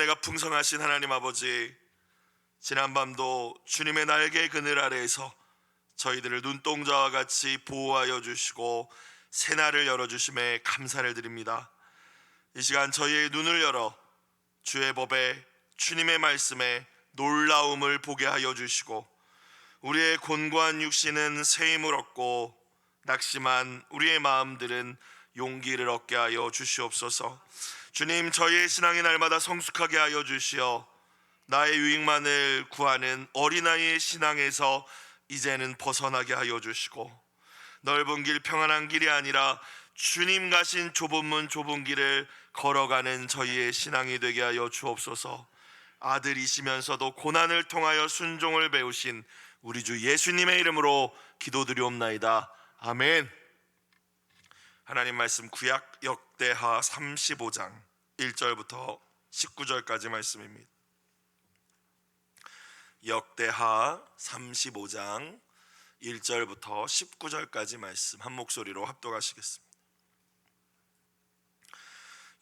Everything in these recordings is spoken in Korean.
은혜가 풍성하신 하나님 아버지, 지난밤도 주님의 날개 그늘 아래에서 저희들을 눈동자와 같이 보호하여 주시고 새날을 열어주심에 감사를 드립니다. 이 시간 저희의 눈을 열어 주의 법에, 주님의 말씀에 놀라움을 보게 하여 주시고, 우리의 곤고한 육신은 새 힘을 얻고 낙심한 우리의 마음들은 용기를 얻게 하여 주시옵소서. 주님, 저희의 신앙이 날마다 성숙하게 하여 주시어 나의 유익만을 구하는 어린아이의 신앙에서 이제는 벗어나게 하여 주시고, 넓은 길, 평안한 길이 아니라 주님 가신 좁은 문, 좁은 길을 걸어가는 저희의 신앙이 되게 하여 주옵소서. 아들이시면서도 고난을 통하여 순종을 배우신 우리 주 예수님의 이름으로 기도드리옵나이다. 아멘. 하나님 말씀, 구약 역대하 35장 1절부터 19절까지 말씀입니다. 역대하 35장 1절부터 19절까지 말씀 한 목소리로 합독하시겠습니다.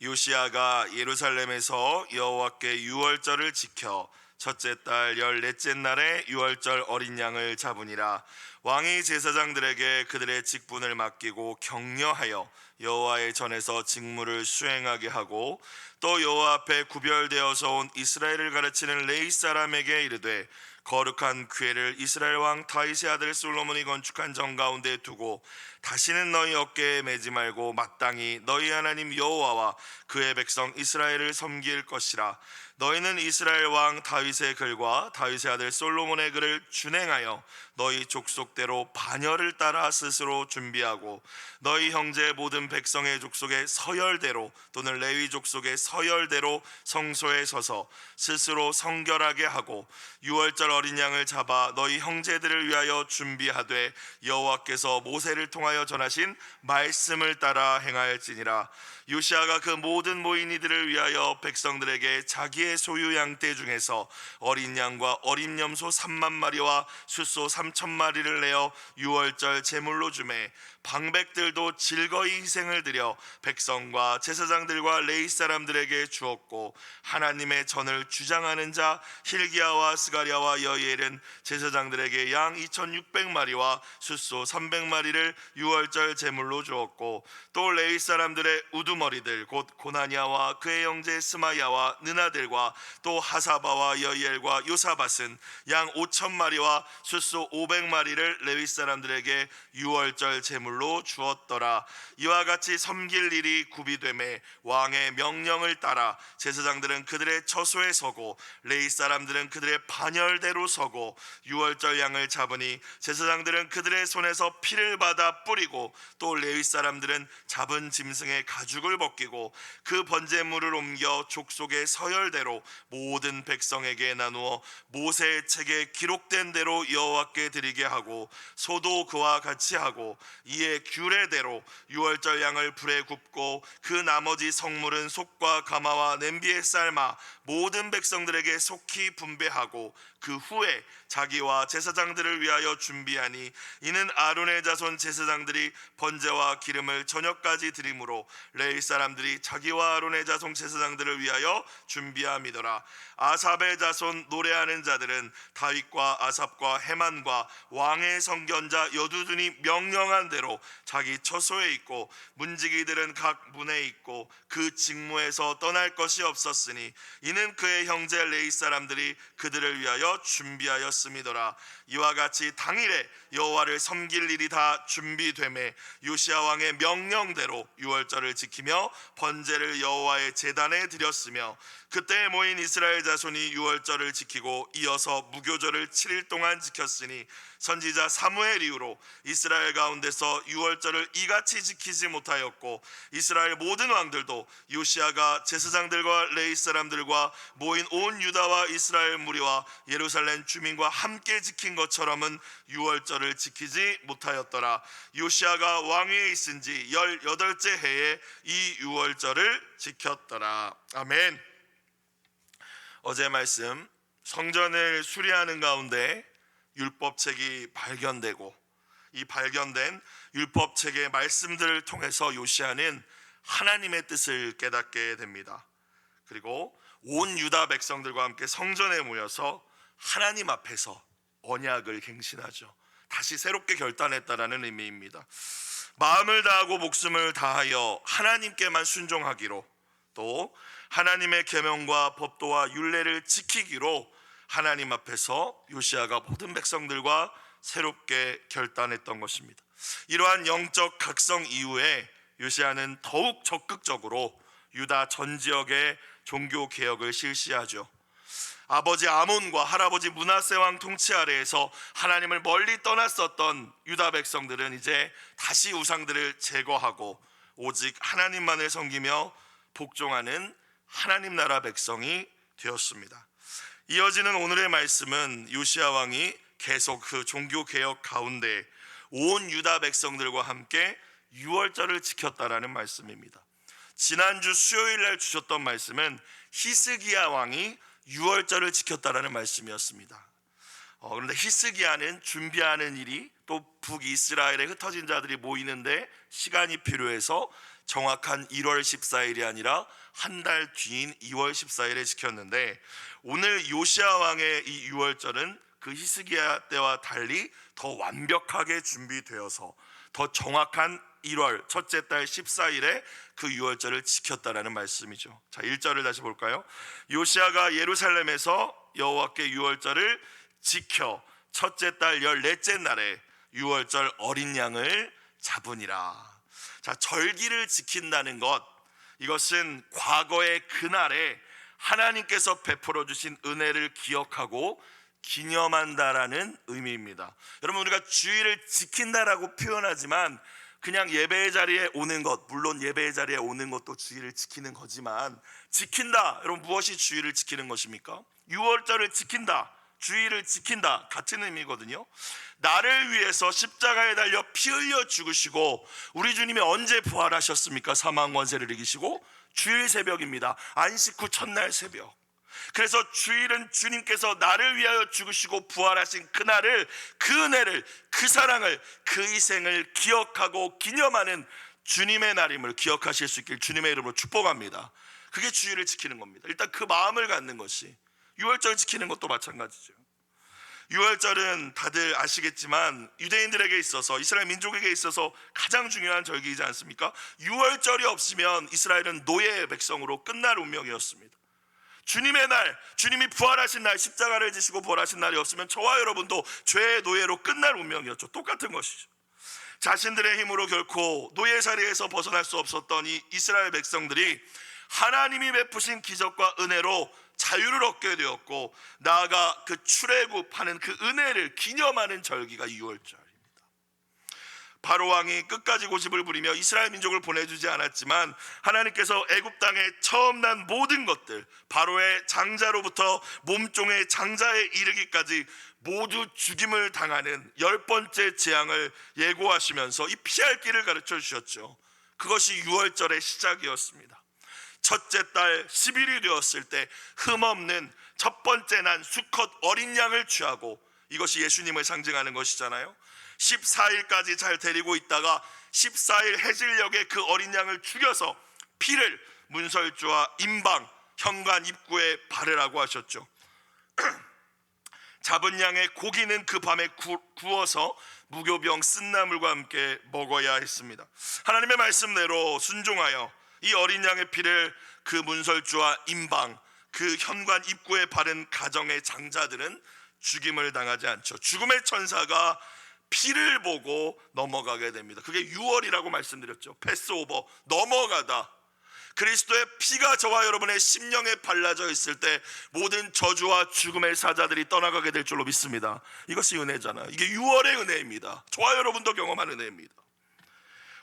요시야가 예루살렘에서 여호와께 유월절을 지켜 첫째 달 14째 날에 유월절 어린 양을 잡으니라. 왕이 제사장들에게 그들의 직분을 맡기고 격려하여 여호와의 전에서 직무를 수행하게 하고, 또 여호와 앞에 구별되어서 온 이스라엘을 가르치는 레위 사람에게 이르되, 거룩한 궤를 이스라엘 왕 다윗의 아들 솔로몬이 건축한 정 가운데 두고 다시는 너희 어깨에 매지 말고 마땅히 너희 하나님 여호와와 그의 백성 이스라엘을 섬길 것이라. 너희는 이스라엘 왕 다윗의 글과 다윗의 아들 솔로몬의 글을 준행하여 너희 족속대로 반열을 따라 스스로 준비하고, 너희 형제 모든 백성의 족속의 서열대로 또는 레위 족속의 서열대로 성소에 서서 스스로 성결하게 하고, 유월절 어린 양을 잡아 너희 형제들을 위하여 준비하되 여호와께서 모세를 통하여 전하신 말씀을 따라 행하였지니라. 요시아가 그 모든 모인 이들을 위하여 백성들에게 자기의 소유 양떼 중에서 어린 양과 어린 염소 3만 마리와 숫소 3천 마리를 내어 유월절 제물로 주매, 방백들도 즐거이 희생을 드려 백성과 제사장들과 레위 사람들에게 주었고, 하나님의 전을 주장하는 자 hil기야와 스가랴와 여이엘은 제사장들에게 양 2,600마리와 숫소 300마리를 유월절 제물로 주었고, 또 레위 사람들의 우두머리들 곧 고나냐와 그의 형제 스마야와 느나들과 또 하사바와 여이엘과 요사밧은 양 5,000마리와 숫소 500마리를 레위 사람들에게 유월절 제물로 주었더라. 이와 같이 섬길 일이 구비되매 왕의 명령을 따라 제사장들은 그들의 처소에 서고 레위 사람들은 그들의 반열대로 서고, 유월절 양을 잡으니 제사장들은 그들의 손에서 피를 받아 뿌리고, 또 레위 사람들은 잡은 짐승의 가죽을 벗기고 그 번제물을 옮겨 족속의 서열대로 모든 백성에게 나누어 모세의 책에 기록된 대로 여호와께 드리게 하고, 소도 그와 같이 하고, 이에 규례대로 유월절 양을 불에 굽고 그 나머지 성물은 속과 가마와 냄비에 삶아 모든 백성들에게 속히 분배하고, 그 후에 자기와 제사장들을 위하여 준비하니, 이는 아론의 자손 제사장들이 번제와 기름을 저녁까지 드림으로 레위 사람들이 자기와 아론의 자손 제사장들을 위하여 준비함이더라. 아삽의 자손 노래하는 자들은 다윗과 아삽과 헤만과 왕의 선견자 여두둔이 명령한 대로 자기 처소에 있고, 문지기들은 각 문에 있고 그 직무에서 떠날 것이 없었으니, 이는 그의 형제 레위 사람들이 그들을 위하여 준비하였음이더라. 이와 같이 당일에 여호와를 섬길 일이 다 준비되매 요시야 왕의 명령대로 유월절을 지키며 번제를 여호와의 제단에 드렸으며, 그때 모인 이스라엘 자손이 유월절을 지키고 이어서 무교절을 7일 동안 지켰으니, 선지자 사무엘 이후로 이스라엘 가운데서 유월절을 이같이 지키지 못하였고, 이스라엘 모든 왕들도 요시야가 제사장들과 레위 사람들과 모인 온 유다와 이스라엘 무리와 예루살렘 주민과 함께 지킨 것처럼은 유월절을 지키지 못하였더라. 요시야가 왕위에 있은 지 18째 해에 이 유월절을 지켰더라. 아멘. 어제 말씀, 성전을 수리하는 가운데 율법책이 발견되고, 이 발견된 율법책의 말씀들을 통해서 요시야는 하나님의 뜻을 깨닫게 됩니다. 그리고 온 유다 백성들과 함께 성전에 모여서 하나님 앞에서 언약을 갱신하죠. 다시 새롭게 결단했다라는 의미입니다. 마음을 다하고 목숨을 다하여 하나님께만 순종하기로, 또 하나님의 계명과 법도와 율례를 지키기로 하나님 앞에서 요시아가 모든 백성들과 새롭게 결단했던 것입니다. 이러한 영적 각성 이후에 요시아는 더욱 적극적으로 유다 전 지역의 종교 개혁을 실시하죠. 아버지 아몬과 할아버지 므낫세 왕 통치 아래에서 하나님을 멀리 떠났었던 유다 백성들은 이제 다시 우상들을 제거하고 오직 하나님만을 섬기며 복종하는 하나님 나라 백성이 되었습니다. 이어지는 오늘의 말씀은 요시아 왕이 계속 그 종교 개혁 가운데 온 유다 백성들과 함께 유월절을 지켰다라는 말씀입니다. 지난주 수요일 날 주셨던 말씀은 히스기야 왕이 유월절을 지켰다라는 말씀이었습니다. 그런데 히스기야는 준비하는 일이 또 북이스라엘에 흩어진 자들이 모이는데 시간이 필요해서 정확한 1월 14일이 아니라 한 달 뒤인 2월 14일에 지켰는데, 오늘 요시아 왕의 이 유월절은 그 히스기야 때와 달리 더 완벽하게 준비되어서 더 정확한 1월 첫째 달 14일에 그 유월절을 지켰다라는 말씀이죠. 자, 1절을 다시 볼까요? 요시아가 예루살렘에서 여호와께 유월절을 지켜 첫째 달 14째 날에 유월절 어린 양을 잡으니라. 자, 절기를 지킨다는 것, 이것은 과거의 그날에 하나님께서 베풀어 주신 은혜를 기억하고 기념한다라는 의미입니다. 여러분, 우리가 주일을 지킨다라고 표현하지만 그냥 예배의 자리에 오는 것, 물론 예배의 자리에 오는 것도 주일을 지키는 거지만, 지킨다, 여러분, 무엇이 주일을 지키는 것입니까? 유월절을 지킨다, 주일을 지킨다, 같은 의미거든요. 나를 위해서 십자가에 달려 피 흘려 죽으시고 우리 주님이 언제 부활하셨습니까? 사망 권세를 이기시고 주일 새벽입니다. 안식 후 첫날 새벽. 그래서 주일은 주님께서 나를 위하여 죽으시고 부활하신 그날을, 그 은혜를, 그 사랑을, 그 희생을 기억하고 기념하는 주님의 날임을 기억하실 수 있길 주님의 이름으로 축복합니다. 그게 주일을 지키는 겁니다. 일단 그 마음을 갖는 것이, 유월절 지키는 것도 마찬가지죠. 유월절은 다들 아시겠지만 유대인들에게 있어서, 이스라엘 민족에게 있어서 가장 중요한 절기이지 않습니까? 유월절이 없으면 이스라엘은 노예 백성으로 끝날 운명이었습니다. 주님의 날, 주님이 부활하신 날, 십자가를 지시고 부활하신 날이 없으면 저와 여러분도 죄의 노예로 끝날 운명이었죠. 똑같은 것이죠. 자신들의 힘으로 결코 노예 자리에서 벗어날 수 없었던 이 이스라엘 백성들이 하나님이 베푸신 기적과 은혜로 자유를 얻게 되었고, 나아가 그 출애굽하는 그 은혜를 기념하는 절기가 유월절입니다. 바로 왕이 끝까지 고집을 부리며 이스라엘 민족을 보내주지 않았지만 하나님께서 애굽 땅에 처음 난 모든 것들, 바로의 장자로부터 몸종의 장자에 이르기까지 모두 죽임을 당하는 10번째 재앙을 예고하시면서 이 피할 길을 가르쳐 주셨죠. 그것이 유월절의 시작이었습니다. 첫째 달 10일이 되었을 때 흠없는 첫 번째 난 수컷 어린 양을 취하고, 이것이 예수님을 상징하는 것이잖아요. 14일까지 잘 데리고 있다가 14일 해질녘에 그 어린 양을 죽여서 피를 문설주와 임방, 현관 입구에 바르라고 하셨죠. 잡은 양의 고기는 그 밤에 구워서 무교병 쓴나물과 함께 먹어야 했습니다. 하나님의 말씀대로 순종하여 이 어린 양의 피를 그 문설주와 임방, 그 현관 입구에 바른 가정의 장자들은 죽임을 당하지 않죠. 죽음의 천사가 피를 보고 넘어가게 됩니다. 그게 유월이라고 말씀드렸죠. 패스오버, 넘어가다. 그리스도의 피가 저와 여러분의 심령에 발라져 있을 때 모든 저주와 죽음의 사자들이 떠나가게 될 줄로 믿습니다. 이것이 은혜잖아요. 이게 유월의 은혜입니다. 저와 여러분도 경험한 은혜입니다.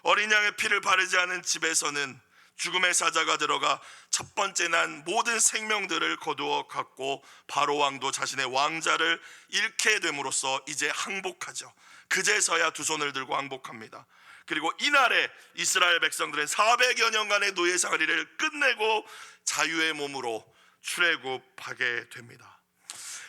어린 양의 피를 바르지 않은 집에서는 죽음의 사자가 들어가 첫 번째 난 모든 생명들을 거두어 갔고, 바로 왕도 자신의 왕자를 잃게 됨으로써 이제 항복하죠. 그제서야 두 손을 들고 항복합니다. 그리고 이날에 이스라엘 백성들은 400여 년간의 노예 생활을 끝내고 자유의 몸으로 출애굽하게 됩니다.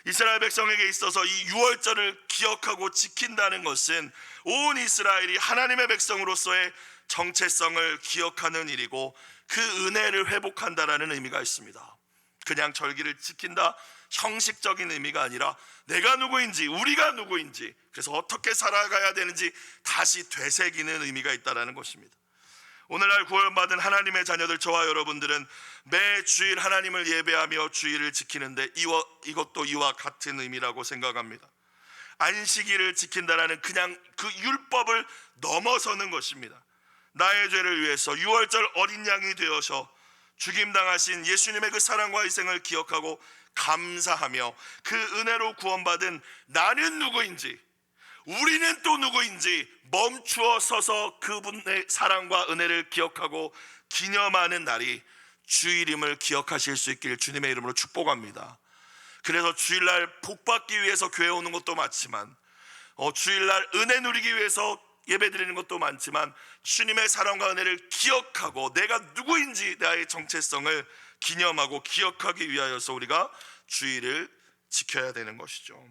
이스라엘 백성에게 있어서 이 유월절을 기억하고 지킨다는 것은 온 이스라엘이 하나님의 백성으로서의 정체성을 기억하는 일이고 그 은혜를 회복한다라는 의미가 있습니다. 그냥 절기를 지킨다, 형식적인 의미가 아니라 내가 누구인지, 우리가 누구인지, 그래서 어떻게 살아가야 되는지 다시 되새기는 의미가 있다는 것입니다. 오늘날 구원받은 하나님의 자녀들, 저와 여러분들은 매 주일 하나님을 예배하며 주일을 지키는데 이것도 이와 같은 의미라고 생각합니다. 안식일을 지킨다라는 그냥 그 율법을 넘어서는 것입니다. 나의 죄를 위해서 유월절 어린 양이 되어서 죽임당하신 예수님의 그 사랑과 희생을 기억하고 감사하며 그 은혜로 구원받은 나는 누구인지, 우리는 또 누구인지 멈추어 서서 그분의 사랑과 은혜를 기억하고 기념하는 날이 주일임을 기억하실 수 있기를 주님의 이름으로 축복합니다. 그래서 주일날 복받기 위해서 교회 오는 것도 많지만, 주일날 은혜 누리기 위해서 예배 드리는 것도 많지만, 주님의 사랑과 은혜를 기억하고 내가 누구인지 나의 정체성을 기념하고 기억하기 위하여서 우리가 주일을 지켜야 되는 것이죠.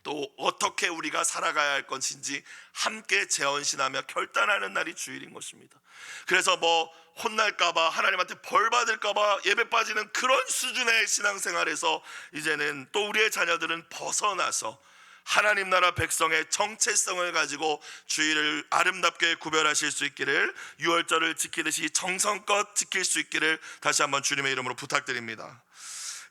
또 어떻게 우리가 살아가야 할 것인지 함께 재헌신하며 결단하는 날이 주일인 것입니다. 그래서 혼날까봐, 하나님한테 벌 받을까봐 예배 빠지는 그런 수준의 신앙생활에서 이제는 또 우리의 자녀들은 벗어나서 하나님 나라 백성의 정체성을 가지고 주일을 아름답게 구별하실 수 있기를, 유월절을 지키듯이 정성껏 지킬 수 있기를 다시 한번 주님의 이름으로 부탁드립니다.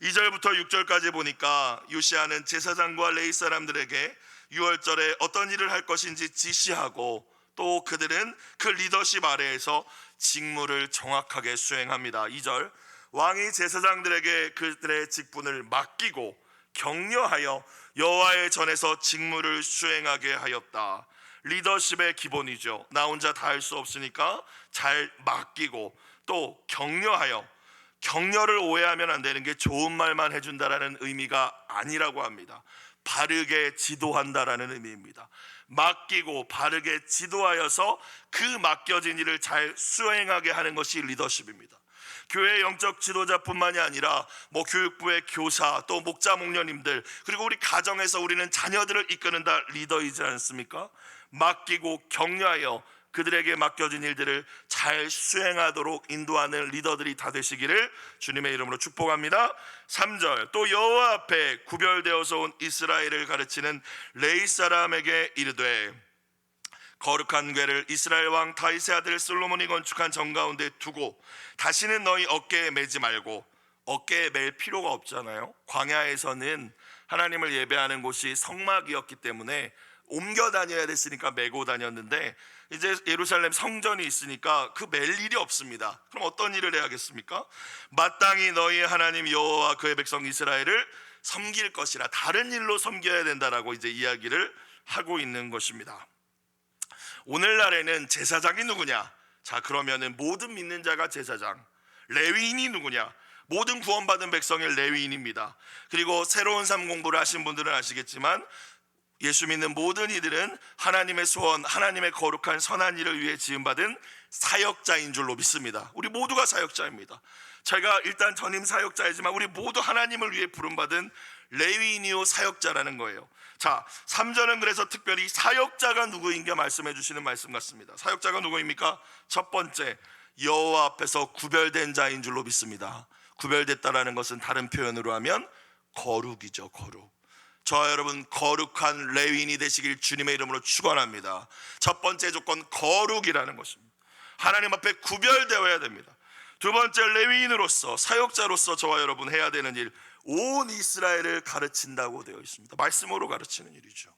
2절부터 6절까지 보니까 요시아는 제사장과 레위 사람들에게 유월절에 어떤 일을 할 것인지 지시하고, 또 그들은 그 리더십 아래에서 직무를 정확하게 수행합니다. 2절, 왕이 제사장들에게 그들의 직분을 맡기고 격려하여 여호와의 전에서 직무를 수행하게 하였다. 리더십의 기본이죠. 나 혼자 다 할 수 없으니까 잘 맡기고, 또 격려하여, 격려를 오해하면 안 되는 게 좋은 말만 해준다라는 의미가 아니라고 합니다. 바르게 지도한다라는 의미입니다. 맡기고 바르게 지도하여서 그 맡겨진 일을 잘 수행하게 하는 것이 리더십입니다. 교회 영적 지도자뿐만이 아니라 교육부의 교사, 또 목자 목녀님들, 그리고 우리 가정에서 우리는 자녀들을 이끄는 다 리더이지 않습니까? 맡기고 격려하여 그들에게 맡겨진 일들을 잘 수행하도록 인도하는 리더들이 다 되시기를 주님의 이름으로 축복합니다. 3절, 또 여호와 앞에 구별되어서 온 이스라엘을 가르치는 레위 사람에게 이르되, 거룩한 궤를 이스라엘 왕 다윗의 아들 솔로몬이 건축한 정 가운데 두고 다시는 너희 어깨에 매지 말고. 어깨에 맬 필요가 없잖아요. 광야에서는 하나님을 예배하는 곳이 성막이었기 때문에 옮겨 다녀야 됐으니까 메고 다녔는데, 이제 예루살렘 성전이 있으니까 그 맬 일이 없습니다. 그럼 어떤 일을 해야겠습니까? 마땅히 너희의 하나님 여호와 그의 백성 이스라엘을 섬길 것이라, 다른 일로 섬겨야 된다라고 이제 이야기를 하고 있는 것입니다. 오늘날에는 제사장이 누구냐? 자, 그러면은 모든 믿는 자가 제사장. 레위인이 누구냐? 모든 구원받은 백성이 레위인입니다. 그리고 새로운 삶 공부를 하신 분들은 아시겠지만, 예수 믿는 모든 이들은 하나님의 소원, 하나님의 거룩한 선한 일을 위해 지음받은 사역자인 줄로 믿습니다. 우리 모두가 사역자입니다. 제가 일단 전임 사역자이지만 우리 모두 하나님을 위해 부름받은 레위인이요 사역자라는 거예요. 자, 3절은 그래서 특별히 사역자가 누구인가 말씀해 주시는 말씀 같습니다. 사역자가 누구입니까? 첫 번째, 여호와 앞에서 구별된 자인 줄로 믿습니다. 구별됐다라는 것은 다른 표현으로 하면 거룩이죠. 거룩. 저와 여러분 거룩한 레위인이 되시길 주님의 이름으로 축원합니다. 첫 번째 조건, 거룩이라는 것입니다. 하나님 앞에 구별되어야 됩니다. 두 번째, 레위인으로서, 사역자로서 저와 여러분 해야 되는 일, 온 이스라엘을 가르친다고 되어 있습니다. 말씀으로 가르치는 일이죠.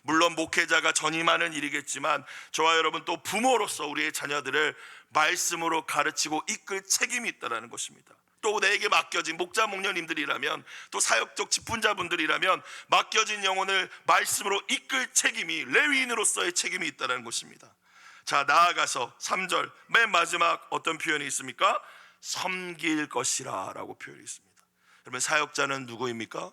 물론 목회자가 전임하는 일이겠지만 저와 여러분 또 부모로서 우리의 자녀들을 말씀으로 가르치고 이끌 책임이 있다는 것입니다. 또 내게 맡겨진 목자 목녀님들이라면, 또 사역적 직분자분들이라면 맡겨진 영혼을 말씀으로 이끌 책임이, 레위인으로서의 책임이 있다는 것입니다. 자, 나아가서 3절 맨 마지막 어떤 표현이 있습니까? 섬길 것이라 라고 표현이 있습니다. 여러분, 사역자는 누구입니까?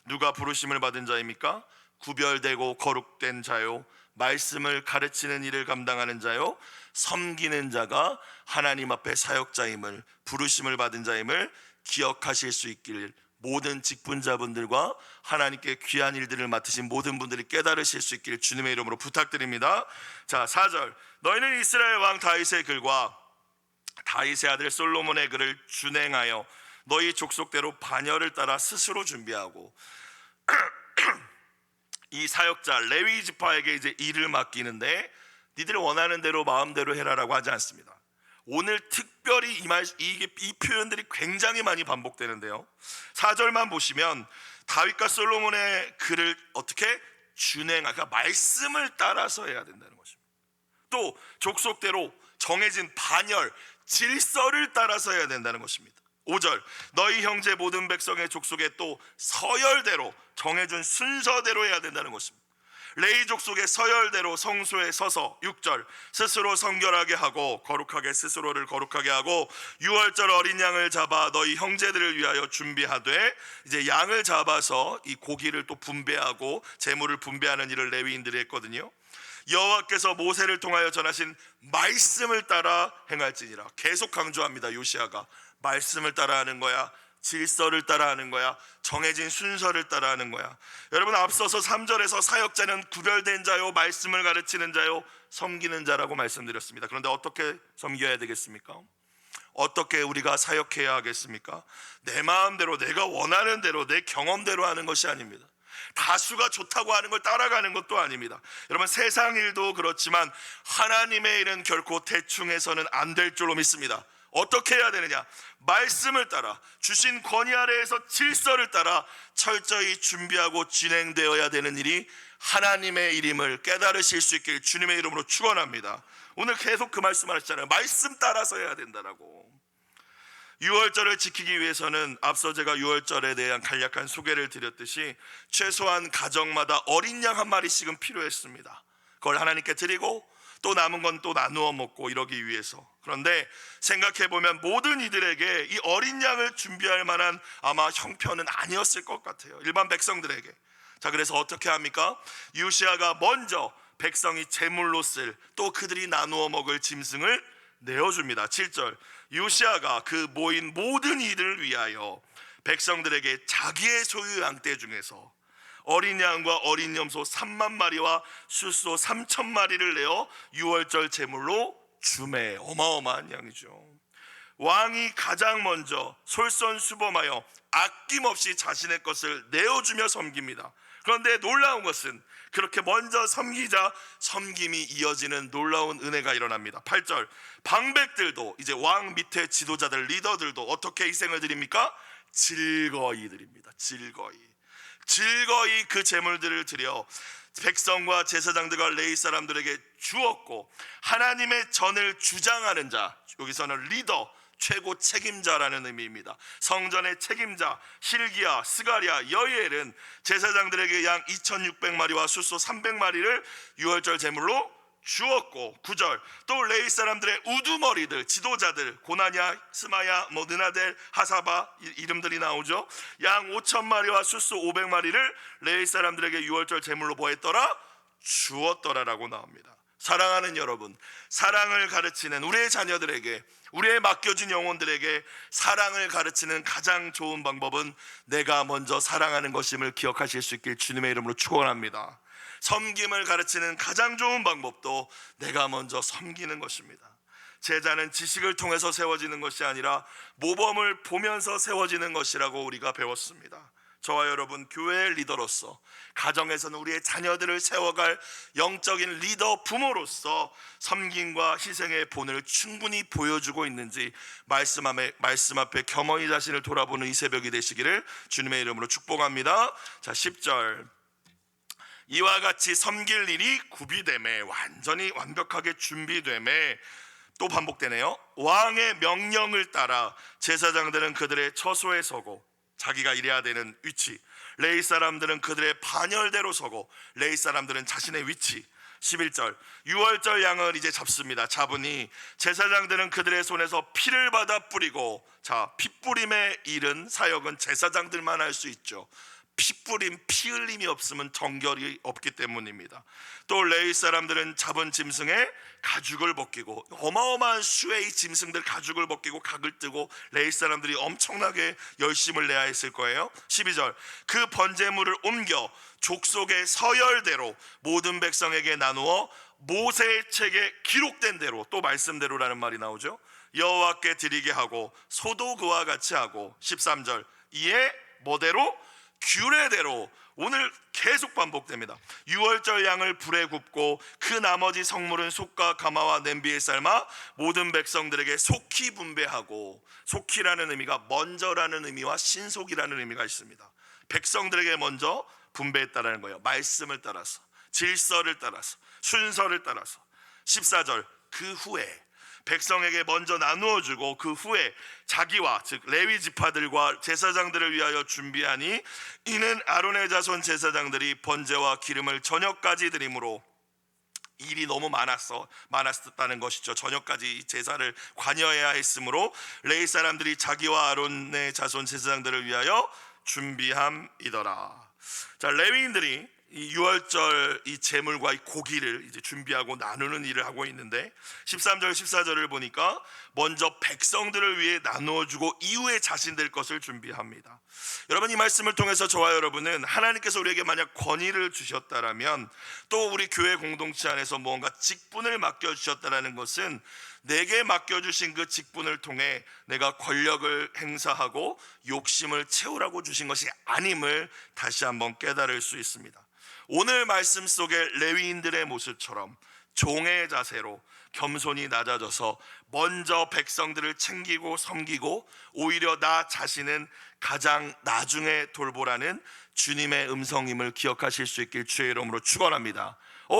누가 부르심을 받은 자입니까? 구별되고 거룩된 자요, 말씀을 가르치는 일을 감당하는 자요, 섬기는 자가 하나님 앞에 사역자임을, 부르심을 받은 자임을 기억하실 수 있기를 모든 직분자분들과 하나님께 귀한 일들을 맡으신 모든 분들이 깨달으실 수 있기를 주님의 이름으로 부탁드립니다. 자, 4절, 너희는 이스라엘 왕 다윗의 글과 다윗의 아들 솔로몬의 글을 준행하여 너희 족속대로 반열을 따라 스스로 준비하고 이 사역자 레위 지파에게 이제 일을 맡기는데 니들 원하는 대로 마음대로 해라라고 하지 않습니다. 오늘 특별히 이 표현들이 굉장히 많이 반복되는데요. 4절만 보시면 다윗과 솔로몬의 글을 어떻게 그러니까 말씀을 따라서 해야 된다는 것입니다. 또 족속대로 정해진 반열, 질서를 따라서 해야 된다는 것입니다. 5절 너희 형제 모든 백성의 족속에 또 서열대로 정해준 순서대로 해야 된다는 것입니다. 레위 족속의 서열대로 성소에 서서 6절 스스로 성결하게 하고 거룩하게 스스로를 거룩하게 하고 유월절 어린 양을 잡아 너희 형제들을 위하여 준비하되 이제 양을 잡아서 이 고기를 또 분배하고 제물을 분배하는 일을 레위인들이 했거든요. 여호와께서 모세를 통하여 전하신 말씀을 따라 행할지니라. 계속 강조합니다. 요시아가 말씀을 따라하는 거야, 질서를 따라하는 거야, 정해진 순서를 따라하는 거야. 여러분, 앞서서 3절에서 사역자는 구별된 자요, 말씀을 가르치는 자요, 섬기는 자라고 말씀드렸습니다. 그런데 어떻게 섬겨야 되겠습니까? 어떻게 우리가 사역해야 하겠습니까? 내 마음대로, 내가 원하는 대로, 내 경험대로 하는 것이 아닙니다. 다수가 좋다고 하는 걸 따라가는 것도 아닙니다. 여러분, 세상 일도 그렇지만 하나님의 일은 결코 대충 해서는 안 될 줄로 믿습니다. 어떻게 해야 되느냐? 말씀을 따라 주신 권위 아래에서 질서를 따라 철저히 준비하고 진행되어야 되는 일이 하나님의 일임을 깨달으실 수 있길 주님의 이름으로 축원합니다. 오늘 계속 그 말씀을 하시잖아요. 말씀 따라서 해야 된다라고. 유월절을 지키기 위해서는 앞서 제가 유월절에 대한 간략한 소개를 드렸듯이 최소한 가정마다 어린 양 한 마리씩은 필요했습니다. 그걸 하나님께 드리고 또 남은 건 또 나누어 먹고 이러기 위해서. 그런데 생각해보면 모든 이들에게 이 어린 양을 준비할 만한 아마 형편은 아니었을 것 같아요. 일반 백성들에게. 자, 그래서 어떻게 합니까? 요시아가 먼저 백성이 제물로 쓸 또 그들이 나누어 먹을 짐승을 내어줍니다. 7절 요시아가 그 모인 모든 이들을 위하여 백성들에게 자기의 소유 양떼 중에서 어린 양과 어린 염소 3만 마리와 숫소 3천 마리를 내어 유월절 제물로 주매. 어마어마한 양이죠. 왕이 가장 먼저 솔선수범하여 아낌없이 자신의 것을 내어주며 섬깁니다. 그런데 놀라운 것은 그렇게 먼저 섬기자 섬김이 이어지는 놀라운 은혜가 일어납니다. 8절 방백들도 이제 왕 밑에 지도자들 리더들도 어떻게 희생을 드립니까? 즐거이 드립니다. 즐거이 그 제물들을 드려 백성과 제사장들과 레위 사람들에게 주었고 하나님의 전을 주장하는 자, 여기서는 리더, 최고 책임자라는 의미입니다. 성전의 책임자 hil기야, 스가랴, 여이엘은 제사장들에게 양 2600마리와 숫소 300마리를 유월절 제물로 주었고 9절 또 레위 사람들의 우두머리들 지도자들 고나냐, 스마야, 느나델, 하사바 이름들이 나오죠. 양 5000마리와 숫소 500마리를 레위 사람들에게 유월절 제물로 보했더라 주었더라라고 나옵니다. 사랑하는 여러분, 사랑을 가르치는 우리의 자녀들에게, 우리의 맡겨진 영혼들에게 사랑을 가르치는 가장 좋은 방법은 내가 먼저 사랑하는 것임을 기억하실 수 있길 주님의 이름으로 축원합니다. 섬김을 가르치는 가장 좋은 방법도 내가 먼저 섬기는 것입니다. 제자는 지식을 통해서 세워지는 것이 아니라 모범을 보면서 세워지는 것이라고 우리가 배웠습니다. 저와 여러분, 교회의 리더로서, 가정에서는 우리의 자녀들을 세워갈 영적인 리더 부모로서 섬김과 희생의 본을 충분히 보여주고 있는지 말씀 앞에 겸허히 자신을 돌아보는 이 새벽이 되시기를 주님의 이름으로 축복합니다. 자, 10절 이와 같이 섬길 일이 구비되매, 완전히 완벽하게 준비되매, 또 반복되네요. 왕의 명령을 따라 제사장들은 그들의 처소에 서고 자기가 일해야 되는 위치, 레위 사람들은 그들의 반열대로 서고 레위 사람들은 자신의 위치. 11절 유월절 양을 이제 잡습니다. 잡으니 제사장들은 그들의 손에서 피를 받아 뿌리고, 자, 핏뿌림의 일은 사역은 제사장들만 할 수 있죠. 피뿌림, 피 흘림이 없으면 정결이 없기 때문입니다. 또 레위 사람들은 잡은 짐승의 가죽을 벗기고, 어마어마한 수의 이 짐승들 가죽을 벗기고 각을 뜨고 레위 사람들이 엄청나게 열심을 내야 했을 거예요. 12절 그 번제물을 옮겨 족속의 서열대로 모든 백성에게 나누어 모세의 책에 기록된 대로, 또 말씀대로라는 말이 나오죠. 여호와께 드리게 하고 소도 그와 같이 하고 13절 이에 뭐대로? 규례대로. 오늘 계속 반복됩니다. 유월절 양을 불에 굽고 그 나머지 성물은 솥과 가마와 냄비에 삶아 모든 백성들에게 속히 분배하고, 속히라는 의미가 먼저라는 의미와 신속이라는 의미가 있습니다. 백성들에게 먼저 분배했다라는 거예요. 말씀을 따라서, 질서를 따라서, 순서를 따라서. 14절 그 후에 백성에게 먼저 나누어 주고 그 후에 자기와 즉 레위 지파들과 제사장들을 위하여 준비하니 이는 아론의 자손 제사장들이 번제와 기름을 저녁까지 드림으로, 일이 너무 많았다는 것이죠. 저녁까지 제사를 관여해야 했으므로 레위 사람들이 자기와 아론의 자손 제사장들을 위하여 준비함이더라. 자, 레위인들이 이 유월절 이 제물과 이 고기를 이제 준비하고 나누는 일을 하고 있는데 13절 14절을 보니까 먼저 백성들을 위해 나누어 주고 이후에 자신들 것을 준비합니다. 여러분, 이 말씀을 통해서 저와 여러분은 하나님께서 우리에게 만약 권위를 주셨다라면, 또 우리 교회 공동체 안에서 무언가 직분을 맡겨 주셨다라는 것은 내게 맡겨주신 그 직분을 통해 내가 권력을 행사하고 욕심을 채우라고 주신 것이 아님을 다시 한번 깨달을 수 있습니다. 오늘 말씀 속의 레위인들의 모습처럼 종의 자세로 겸손히 낮아져서 먼저 백성들을 챙기고 섬기고 오히려 나 자신은 가장 나중에 돌보라는 주님의 음성임을 기억하실 수 있길 주의 이름으로 축원합니다.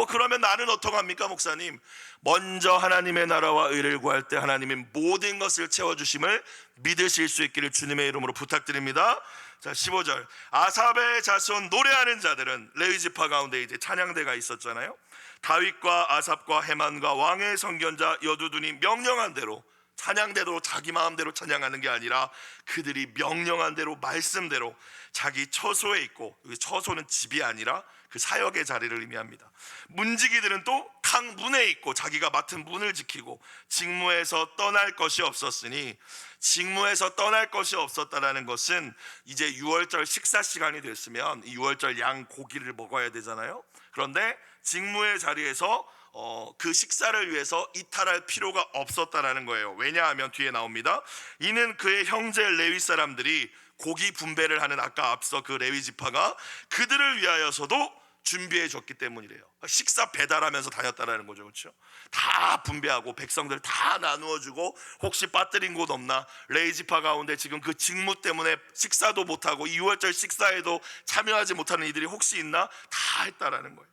그러면 나는 어떡합니까 목사님? 먼저 하나님의 나라와 의를 구할 때 하나님이 모든 것을 채워주심을 믿으실 수 있기를 주님의 이름으로 부탁드립니다. 자, 15절 아삽의 자손 노래하는 자들은, 레위 지파 가운데 이제 찬양대가 있었잖아요. 다윗과 아삽과 헤만과 왕의 선견자 여두둔이 명령한 대로, 찬양대로 자기 마음대로 찬양하는 게 아니라 그들이 명령한 대로 말씀대로 자기 처소에 있고, 처소는 집이 아니라 그 사역의 자리를 의미합니다. 문지기들은 또 강문에 있고 자기가 맡은 문을 지키고 직무에서 떠날 것이 없었으니, 직무에서 떠날 것이 없었다라는 것은 이제 유월절 식사 시간이 됐으면 이 유월절 양 고기를 먹어야 되잖아요. 그런데 직무의 자리에서 그 식사를 위해서 이탈할 필요가 없었다라는 거예요. 왜냐하면 뒤에 나옵니다. 이는 그의 형제 레위 사람들이 고기 분배를 하는, 아까 앞서 그 레위 지파가 그들을 위하여서도 준비해 줬기 때문이래요. 식사 배달하면서 다녔다라는 거죠. 그렇죠? 다 분배하고 백성들 다 나누어 주고, 혹시 빠뜨린 곳 없나, 레위 지파 가운데 지금 그 직무 때문에 식사도 못하고 2월절 식사에도 참여하지 못하는 이들이 혹시 있나, 다 했다라는 거예요.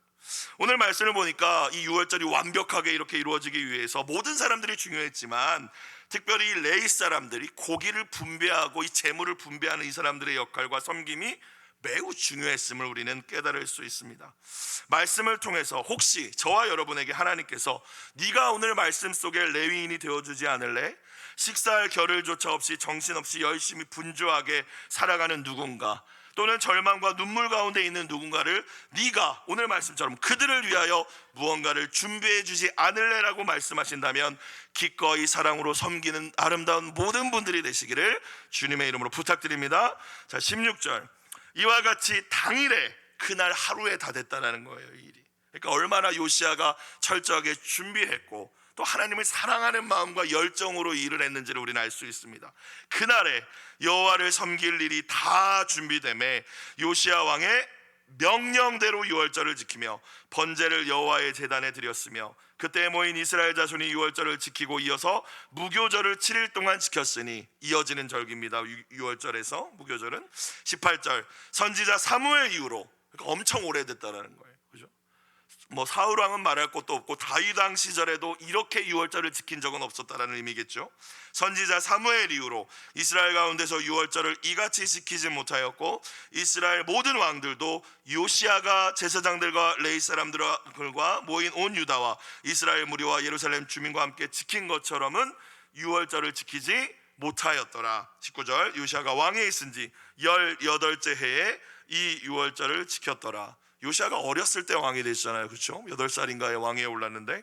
오늘 말씀을 보니까 이 6월절이 완벽하게 이렇게 이루어지기 위해서 모든 사람들이 중요했지만 특별히 레위 사람들이 고기를 분배하고 이 재물을 분배하는 이 사람들의 역할과 섬김이 매우 중요했음을 우리는 깨달을 수 있습니다. 말씀을 통해서 혹시 저와 여러분에게 하나님께서 네가 오늘 말씀 속에 레위인이 되어주지 않을래? 식사할 겨를조차 없이 정신없이 열심히 분주하게 살아가는 누군가, 또는 절망과 눈물 가운데 있는 누군가를 네가 오늘 말씀처럼 그들을 위하여 무언가를 준비해 주지 않을래라고 말씀하신다면 기꺼이 사랑으로 섬기는 아름다운 모든 분들이 되시기를 주님의 이름으로 부탁드립니다. 자, 16절 이와 같이 당일에, 그날 하루에 다 됐다는 거예요, 이 일이. 그러니까 얼마나 요시야가 철저하게 준비했고 또 하나님을 사랑하는 마음과 열정으로 일을 했는지를 우리는 알 수 있습니다. 그날에 여호와를 섬길 일이 다 준비되매 요시야 왕의 명령대로 유월절을 지키며 번제를 여호와의 제단에 드렸으며 그때 모인 이스라엘 자손이 유월절을 지키고 이어서 무교절을 7일 동안 지켰으니, 이어지는 절기입니다. 유월절에서 무교절은 18절 선지자 사무엘 이후로, 그러니까 엄청 오래됐다라는 거예요. 그죠? 뭐 사울 왕은 말할 것도 없고 다윗 왕 시절에도 이렇게 유월절을 지킨 적은 없었다라는 의미겠죠. 선지자 사무엘 이후로 이스라엘 가운데서 유월절을 이같이 지키지 못하였고, 이스라엘 모든 왕들도 요시야가 제사장들과 레위 사람들과 모인 온 유다와 이스라엘 무리와 예루살렘 주민과 함께 지킨 것처럼은 유월절을 지키지 못하였더라. 19절 요시야가 왕에 있은 지 18째 해에 이 유월절을 지켰더라. 요시야가 어렸을 때 왕이 되셨잖아요. 그렇죠? 8살인가에 왕위에 올랐는데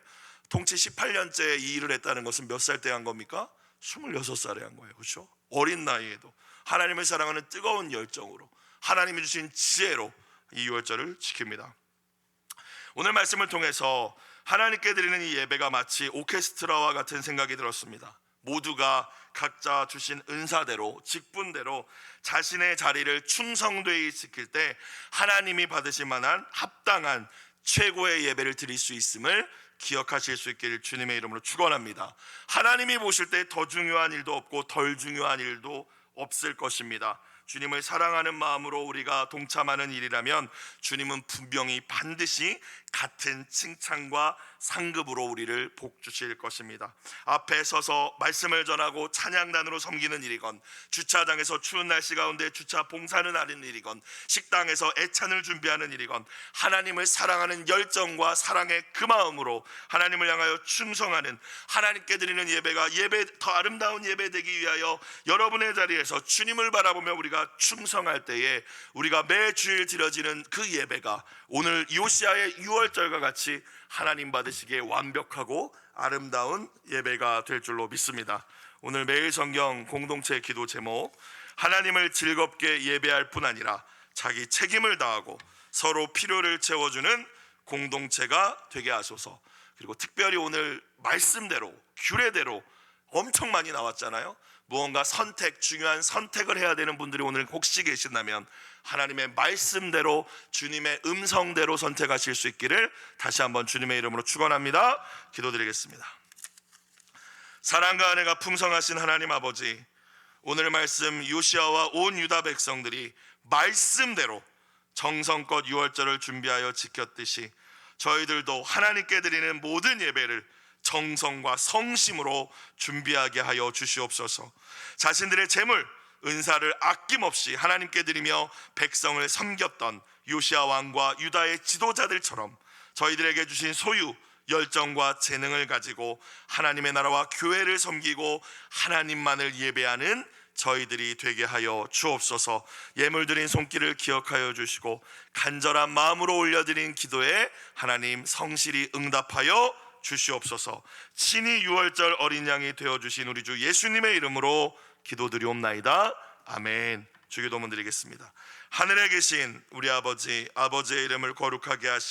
통치 18년째 이 일을 했다는 것은 몇 살 때 한 겁니까? 26살에 한 거예요. 그렇죠? 어린 나이에도 하나님을 사랑하는 뜨거운 열정으로 하나님이 주신 지혜로 이 유월절을 지킵니다. 오늘 말씀을 통해서 하나님께 드리는 이 예배가 마치 오케스트라와 같은 생각이 들었습니다. 모두가 각자 주신 은사대로 직분대로 자신의 자리를 충성되이 지킬 때 하나님이 받으실 만한 합당한 최고의 예배를 드릴 수 있음을 기억하실 수 있기를 주님의 이름으로 축원합니다. 하나님이 보실 때 더 중요한 일도 없고 덜 중요한 일도 없을 것입니다. 주님을 사랑하는 마음으로 우리가 동참하는 일이라면 주님은 분명히 반드시 같은 칭찬과 상급으로 우리를 복 주실 것입니다. 앞에 서서 말씀을 전하고 찬양단으로 섬기는 일이건, 주차장에서 추운 날씨 가운데 주차 봉사는 하는 일이건, 식당에서 애찬을 준비하는 일이건, 하나님을 사랑하는 열정과 사랑의 그 마음으로 하나님을 향하여 충성하는, 하나님께 드리는 예배가 더 아름다운 예배 되기 위하여 여러분의 자리에서 주님을 바라보며 우리가 충성할 때에 우리가 매 주일 드려지는 그 예배가 오늘 요시아의 6월절과 같이 하나님 받으시기에 완벽하고 아름다운 예배가 될 줄로 믿습니다. 오늘 매일 성경 공동체 기도 제목, 하나님을 즐겁게 예배할 뿐 아니라 자기 책임을 다하고 서로 필요를 채워주는 공동체가 되게 하소서. 그리고 특별히 오늘 말씀대로 규례대로 엄청 많이 나왔잖아요. 무언가 중요한 선택을 해야 되는 분들이 오늘 혹시 계신다면 하나님의 말씀대로 주님의 음성대로 선택하실 수 있기를 다시 한번 주님의 이름으로 축원합니다. 기도드리겠습니다. 사랑과 은혜가 풍성하신 하나님 아버지, 오늘 말씀 요시아와 온 유다 백성들이 말씀대로 정성껏 유월절을 준비하여 지켰듯이 저희들도 하나님께 드리는 모든 예배를 정성과 성심으로 준비하게 하여 주시옵소서. 자신들의 재물, 은사를 아낌없이 하나님께 드리며 백성을 섬겼던 요시아 왕과 유다의 지도자들처럼 저희들에게 주신 소유, 열정과 재능을 가지고 하나님의 나라와 교회를 섬기고 하나님만을 예배하는 저희들이 되게 하여 주옵소서. 예물 드린 손길을 기억하여 주시고 간절한 마음으로 올려드린 기도에 하나님 성실히 응답하여 주시옵소서. 친히 유월절 어린 양이 되어주신 우리 주 예수님의 이름으로 기도드리옵나이다. 아멘. 주기도문 드리겠습니다. 하늘에 계신 우리 아버지, 아버지의 이름을 거룩하게 하시고